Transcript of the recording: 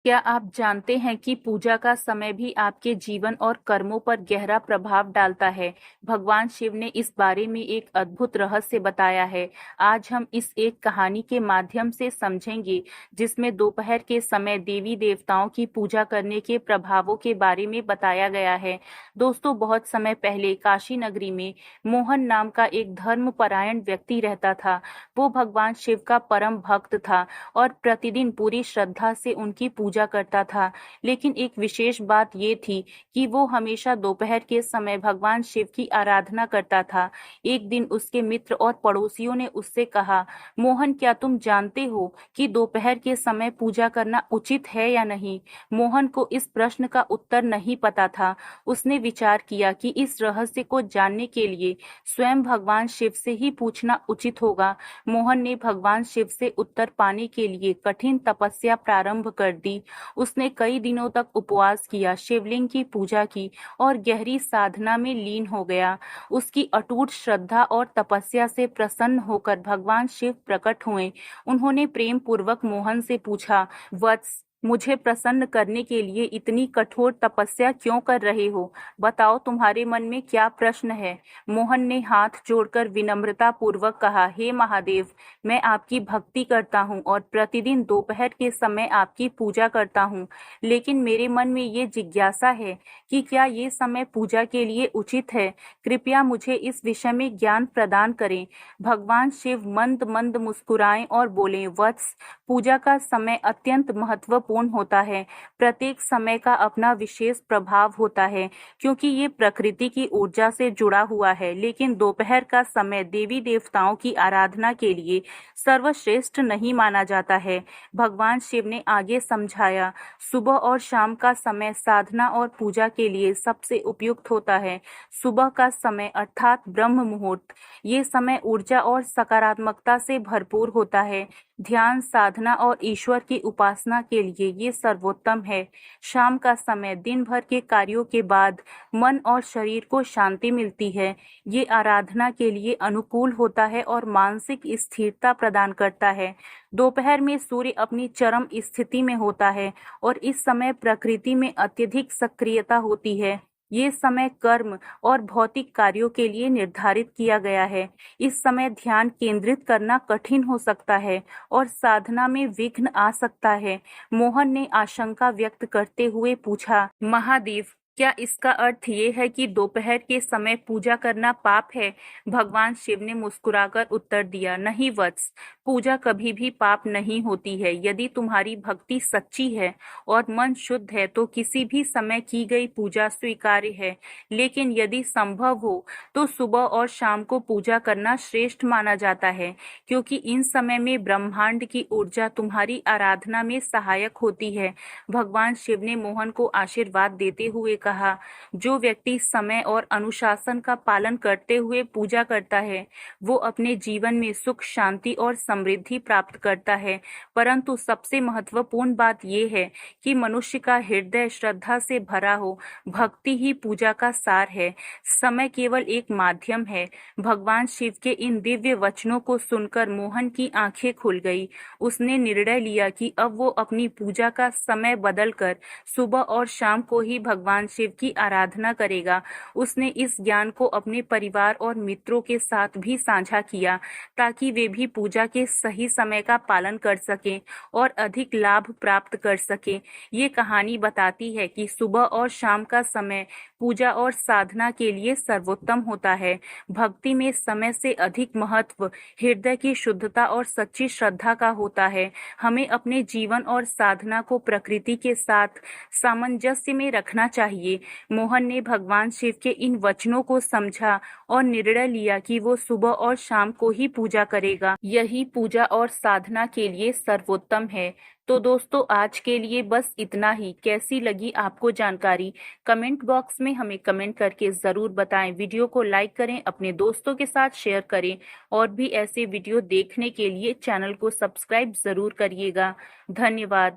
क्या आप जानते हैं कि पूजा का समय भी आपके जीवन और कर्मों पर गहरा प्रभाव डालता है? भगवान शिव ने इस बारे में एक अद्भुत रहस्य बताया है। आज हम इस एक कहानी के माध्यम से समझेंगे, जिसमें दोपहर के समय देवी देवताओं की पूजा करने के प्रभावों के बारे में बताया गया है। दोस्तों, बहुत समय पहले काशी नगरी में मोहन नाम का एक धर्मपरायण व्यक्ति रहता था। वो भगवान शिव का परम भक्त था और प्रतिदिन पूरी श्रद्धा से उनकी पूजा करता था। लेकिन एक विशेष बात ये थी कि वो हमेशा दोपहर के समय भगवान शिव की आराधना करता था। एक दिन उसके मित्र और पड़ोसियों ने उससे कहा, मोहन, क्या तुम जानते हो कि दोपहर के समय पूजा करना उचित है या नहीं? मोहन को इस प्रश्न का उत्तर नहीं पता था। उसने विचार किया कि इस रहस्य को जानने के लिए स्वयं भगवान शिव से ही पूछना उचित होगा। मोहन ने भगवान शिव से उत्तर पाने के लिए कठिन तपस्या प्रारंभ कर दी। उसने कई दिनों तक उपवास किया, शिवलिंग की पूजा की और गहरी साधना में लीन हो गया। उसकी अटूट श्रद्धा और तपस्या से प्रसन्न होकर भगवान शिव प्रकट हुए। उन्होंने प्रेम पूर्वक मोहन से पूछा, वत्स, मुझे प्रसन्न करने के लिए इतनी कठोर तपस्या क्यों कर रहे हो? बताओ, तुम्हारे मन में क्या प्रश्न है? मोहन ने हाथ जोड़कर विनम्रता पूर्वक कहा, हे महादेव, मैं आपकी भक्ति करता हूँ और प्रतिदिन दोपहर के समय आपकी पूजा करता हूँ। लेकिन मेरे मन में ये जिज्ञासा है कि क्या ये समय पूजा के लिए उचित है? कृपया मुझे इस विषय में ज्ञान प्रदान करें। भगवान शिव मंद मंद मुस्कुराए और बोले, वत्स, पूजा का समय अत्यंत महत्वपूर्ण होता है। प्रत्येक समय का अपना विशेष प्रभाव होता है, क्योंकि ये प्रकृति की ऊर्जा से जुड़ा हुआ है। लेकिन दोपहर का समय देवी देवताओं की आराधना के लिए सर्वश्रेष्ठ नहीं माना जाता है। भगवान शिव ने आगे समझाया, सुबह और शाम का समय साधना और पूजा के लिए सबसे उपयुक्त होता है। सुबह का समय अर्थात ब्रह्म मुहूर्त, ये समय ऊर्जा और सकारात्मकता से भरपूर होता है। ध्यान, साधना और ईश्वर की उपासना के लिए ये सर्वोत्तम है। शाम का समय दिन भर के कार्यों के बाद मन और शरीर को शांति मिलती है। ये आराधना के लिए अनुकूल होता है और मानसिक स्थिरता प्रदान करता है। दोपहर में सूर्य अपनी चरम स्थिति में होता है और इस समय प्रकृति में अत्यधिक सक्रियता होती है। ये समय कर्म और भौतिक कार्यों के लिए निर्धारित किया गया है। इस समय ध्यान केंद्रित करना कठिन हो सकता है और साधना में विघ्न आ सकता है। मोहन ने आशंका व्यक्त करते हुए पूछा, महादेव, क्या इसका अर्थ ये है कि दोपहर के समय पूजा करना पाप है? भगवान शिव ने मुस्कुराकर उत्तर दिया, नहीं वत्स, पूजा कभी भी पाप नहीं होती है। यदि तुम्हारी भक्ति सच्ची है और मन शुद्ध है तो किसी भी समय की गई पूजा स्वीकार्य है। लेकिन यदि संभव हो तो सुबह और शाम को पूजा करना श्रेष्ठ माना जाता है, क्योंकि इन समय में ब्रह्मांड की ऊर्जा तुम्हारी आराधना में सहायक होती है। भगवान शिव ने मोहन को आशीर्वाद देते हुए कहा, जो व्यक्ति समय और अनुशासन का पालन करते हुए पूजा करता है, वो अपने जीवन में सुख, शांति और समृद्धि प्राप्त करता है। परंतु सबसे महत्वपूर्ण बात यह है कि मनुष्य का हृदय श्रद्धा से भरा हो। भक्ति ही पूजा का सार है। समय केवल एक माध्यम है। भगवान शिव के इन दिव्य वचनों को सुनकर मोहन की आंखें खुल गई। उसने निर्णय लिया कि अब वो अपनी पूजा का समय बदलकर सुबह और शाम को ही भगवान शिव की आराधना करेगा। उसने इस ज्ञान को अपने परिवार और मित्रों के साथ भी साझा किया, ताकि वे भी पूजा के सही समय का पालन कर सकें और अधिक लाभ प्राप्त कर सकें। ये कहानी बताती है कि सुबह और शाम का समय पूजा और साधना के लिए सर्वोत्तम होता है। भक्ति में समय से अधिक महत्व हृदय की शुद्धता और सच्ची श्रद्धा का होता है। हमें अपने जीवन और साधना को प्रकृति के साथ सामंजस्य में रखना चाहिए। मोहन ने भगवान शिव के इन वचनों को समझा और निर्णय लिया कि वो सुबह और शाम को ही पूजा करेगा। यही पूजा और साधना के लिए सर्वोत्तम है। तो दोस्तों, आज के लिए बस इतना ही। कैसी लगी आपको जानकारी? कमेंट बॉक्स में हमें कमेंट करके ज़रूर बताएं। वीडियो को लाइक करें, अपने दोस्तों के साथ शेयर करें और भी ऐसे वीडियो देखने के लिए चैनल को सब्सक्राइब ज़रूर करिएगा। धन्यवाद।